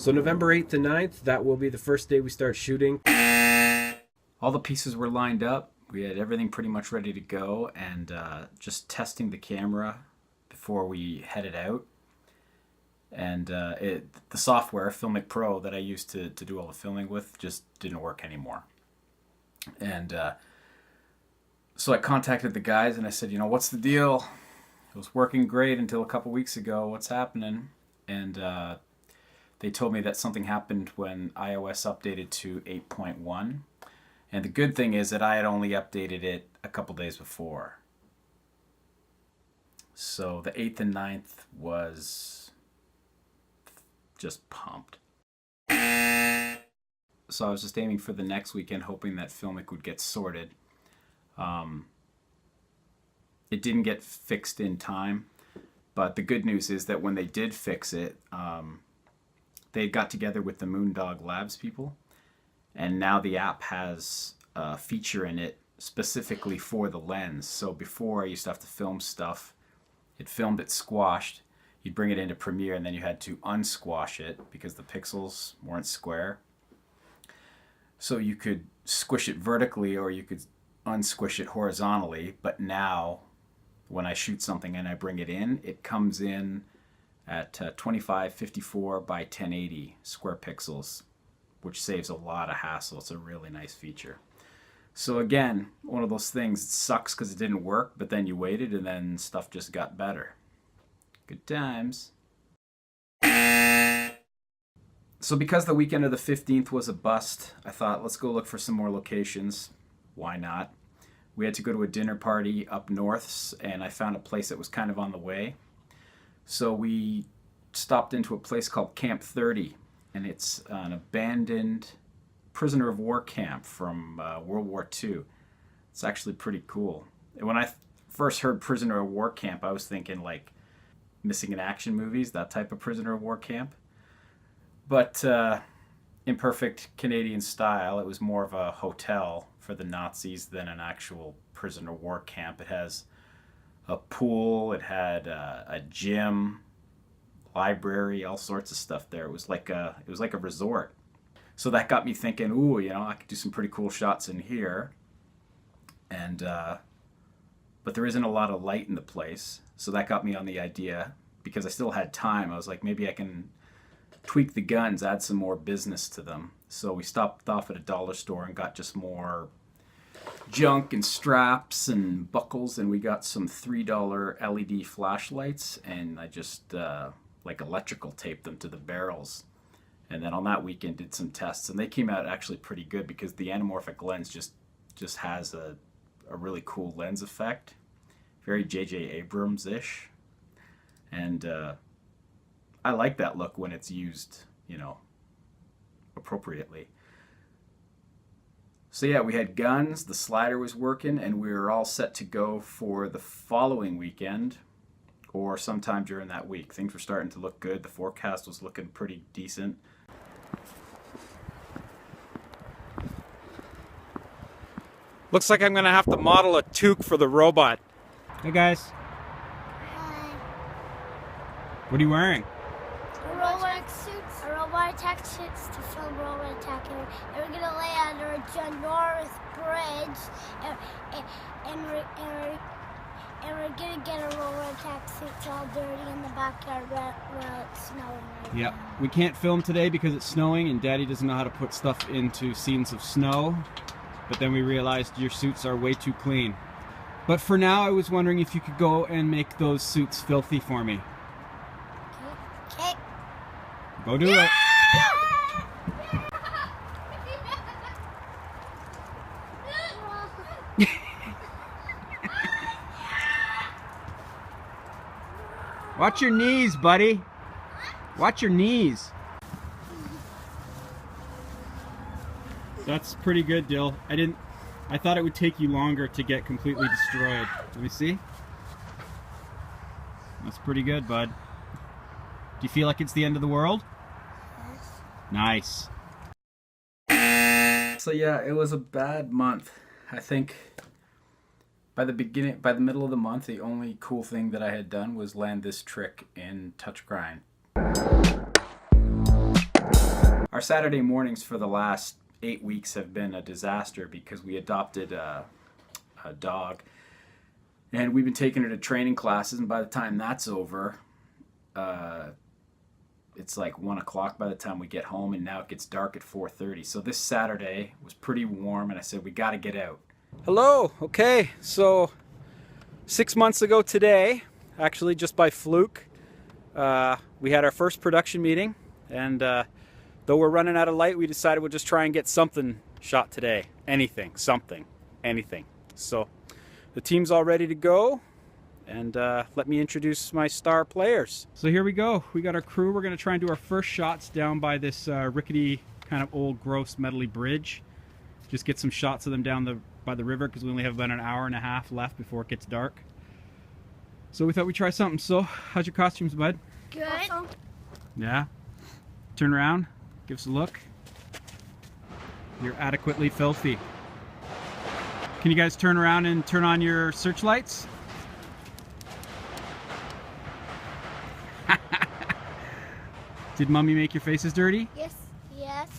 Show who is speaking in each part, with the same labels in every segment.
Speaker 1: So November 8th and 9th, that will be the first day we start shooting. All the pieces were lined up. We had everything pretty much ready to go, and just testing the camera before we headed out. And the software, Filmic Pro, that I used to do all the filming with just didn't work anymore. And so I contacted the guys and I said, what's the deal? It was working great until a couple weeks ago. What's happening? And they told me that something happened when iOS updated to 8.1. And the good thing is that I had only updated it a couple days before. So the 8th and 9th was just pumped. So I was just aiming for the next weekend, hoping that Filmic would get sorted. It didn't get fixed in time, but the good news is that when they did fix it, they got together with the Moondog Labs people, and now the app has a feature in it specifically for the lens. So before I used to have to film stuff, it filmed it squashed, you'd bring it into Premiere, and then you had to unsquash it because the pixels weren't square. So you could squish it vertically or you could unsquish it horizontally, but now when I shoot something and I bring it in, it comes in at 2554 by 1080 square pixels, which saves a lot of hassle. It's a really nice feature. So again, one of those things, it sucks because it didn't work, but then you waited and then stuff just got better. Good times. So because the weekend of the 15th was a bust, I thought, let's go look for some more locations. Why not? We had to go to a dinner party up north, and I found a place that was kind of on the way. So we stopped into a place called Camp 30, and it's an abandoned prisoner of war camp from World War II. It's actually pretty cool. And when I first heard prisoner of war camp, I was thinking like Missing in Action movies, that type of prisoner of war camp. But in perfect Canadian style, it was more of a hotel for the Nazis than an actual prisoner of war camp. It has a pool, it had a gym, library, all sorts of stuff there. It was like a resort. So that got me thinking, ooh, I could do some pretty cool shots in here. And but there isn't a lot of light in the place. So that got me on the idea, because I still had time. I was like, maybe I can tweak the guns, add some more business to them. So we stopped off at a dollar store and got just more junk and straps and buckles, and we got some $3 LED flashlights, and I just like electrical taped them to the barrels. And then on that weekend did some tests, and they came out actually pretty good, because the anamorphic lens just has a really cool lens effect, very J.J. Abrams-ish. And I like that look when it's used, appropriately. So yeah, we had guns, the slider was working, and we were all set to go for the following weekend or sometime during that week. Things were starting to look good. The forecast was looking pretty decent.
Speaker 2: Looks like I'm gonna have to model a toque for the robot. Hey guys.
Speaker 3: Hi.
Speaker 2: What are you wearing?
Speaker 3: A robot attack suits to film robot attack, and we're gonna lay under a ginormous bridge, and we're gonna get a robot attack suits all dirty in the backyard while it's snowing right
Speaker 2: Yep.
Speaker 3: now.
Speaker 2: We can't film today because it's snowing and Daddy doesn't know how to put stuff into scenes of snow. But then we realized your suits are way too clean. But for now, I was wondering if you could go and make those suits filthy for me.
Speaker 3: Okay.
Speaker 2: Go do it. Watch your knees, buddy. Watch your knees. That's pretty good, Dill. I thought it would take you longer to get completely destroyed. Let me see. That's pretty good, bud. Do you feel like it's the end of the world?
Speaker 3: Yes.
Speaker 2: Nice.
Speaker 1: So yeah, it was a bad month. I think by the middle of the month, the only cool thing that I had done was land this trick in touch grind. Our Saturday mornings for the last 8 weeks have been a disaster because we adopted a dog, and we've been taking her to training classes, and by the time that's over, it's like 1 o'clock by the time we get home, and now it gets dark at 4:30. So this Saturday was pretty warm, and I said, we got to get out.
Speaker 2: Hello. Okay, so 6 months ago today, actually just by fluke, we had our first production meeting, and though we're running out of light, we decided we'll just try and get something shot today. Anything, something, anything. So the team's all ready to go, and let me introduce my star players. So here we go. We got our crew. We're going to try and do our first shots down by this rickety, kind of old, gross, metally bridge. Just get some shots of them down by the river because we only have about an hour and a half left before it gets dark. So we thought we'd try something. So, how's your costumes, bud?
Speaker 3: Good.
Speaker 2: Yeah? Turn around. Give us a look. You're adequately filthy. Can you guys turn around and turn on your searchlights? Did Mommy make your faces dirty?
Speaker 3: Yes. Yes.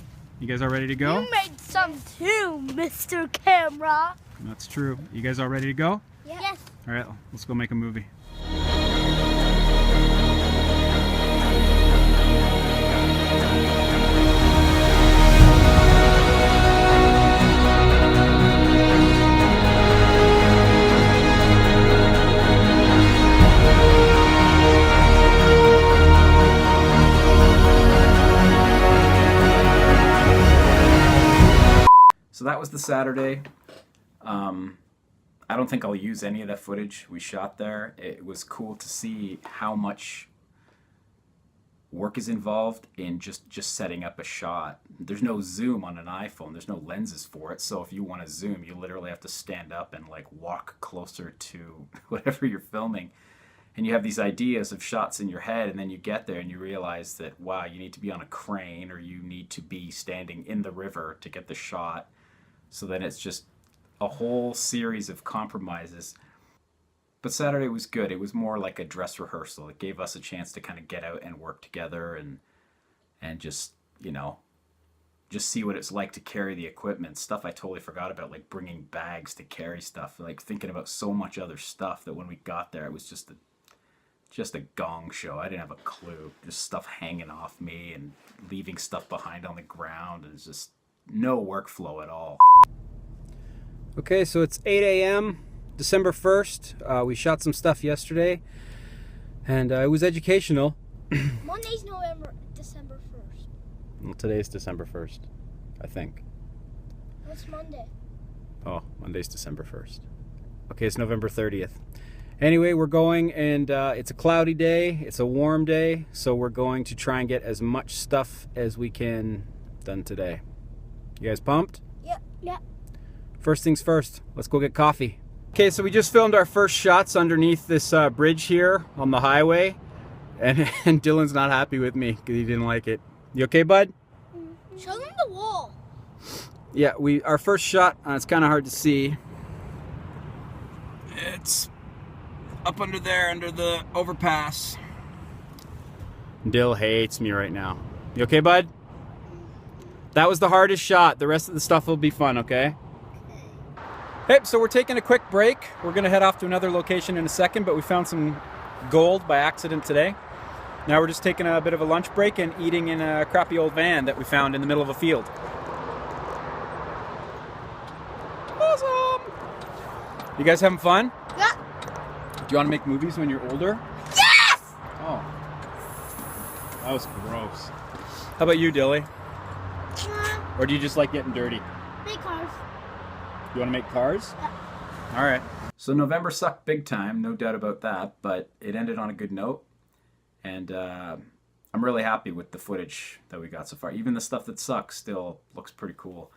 Speaker 2: You guys all ready to go?
Speaker 3: You made some too, Mr. Camera.
Speaker 2: That's true. You guys all ready to go?
Speaker 3: Yes.
Speaker 2: All right, let's go make a movie.
Speaker 1: So that was the Saturday. I don't think I'll use any of that footage we shot there. It was cool to see how much work is involved in just setting up a shot. There's no zoom on an iPhone. There's no lenses for it. So if you want to zoom, you literally have to stand up and like walk closer to whatever you're filming. And you have these ideas of shots in your head, and then you get there and you realize that, wow, you need to be on a crane or you need to be standing in the river to get the shot. So then it's just a whole series of compromises. But Saturday was good. It was more like a dress rehearsal. It gave us a chance to kind of get out and work together and just, you know, just see what it's like to carry the equipment. Stuff I totally forgot about, like bringing bags to carry stuff, like thinking about so much other stuff that when we got there, it was just a gong show. I didn't have a clue. Just stuff hanging off me and leaving stuff behind on the ground. It's just no workflow at all.
Speaker 2: Okay, so it's 8 a.m. December 1st. We shot some stuff yesterday, and it was educational.
Speaker 3: Monday's December 1st.
Speaker 2: Well, today's December 1st, I think.
Speaker 3: What's Monday?
Speaker 2: Oh, Monday's December 1st. Okay, it's November 30th. Anyway, we're going, and it's a cloudy day. It's a warm day, so we're going to try and get as much stuff as we can done today. You guys pumped?
Speaker 3: Yeah. Yeah.
Speaker 2: First things first, let's go get coffee. Okay, so we just filmed our first shots underneath this bridge here on the highway, and Dylan's not happy with me because he didn't like it. You okay, bud?
Speaker 3: Show them the wall.
Speaker 2: Yeah, our first shot, it's kind of hard to see. It's up under there, under the overpass. Dill hates me right now. You okay, bud? That was the hardest shot. The rest of the stuff will be fun, okay? Hey, so we're taking a quick break. We're gonna head off to another location in a second, but we found some gold by accident today. Now we're just taking a bit of a lunch break and eating in a crappy old van that we found in the middle of a field. Awesome! You guys having fun?
Speaker 3: Yeah.
Speaker 2: Do you want to make movies when you're older?
Speaker 3: Yes!
Speaker 2: Oh. That was gross. How about you, Dilly? Or do you just like getting dirty?
Speaker 3: Big cars.
Speaker 2: You want to make cars?
Speaker 3: Yeah.
Speaker 2: All right.
Speaker 1: So November sucked big time, no doubt about that, but it ended on a good note. And I'm really happy with the footage that we got so far. Even the stuff that sucks still looks pretty cool.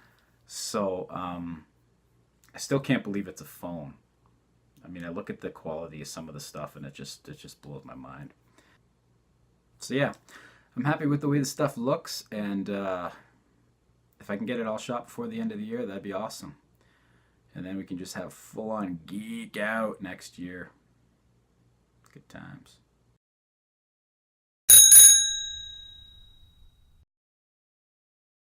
Speaker 1: So I still can't believe it's a phone. I mean, I look at the quality of some of the stuff and it just blows my mind. So yeah, I'm happy with the way the stuff looks, and if I can get it all shot before the end of the year, that'd be awesome. And then we can just have full-on geek out next year. Good times.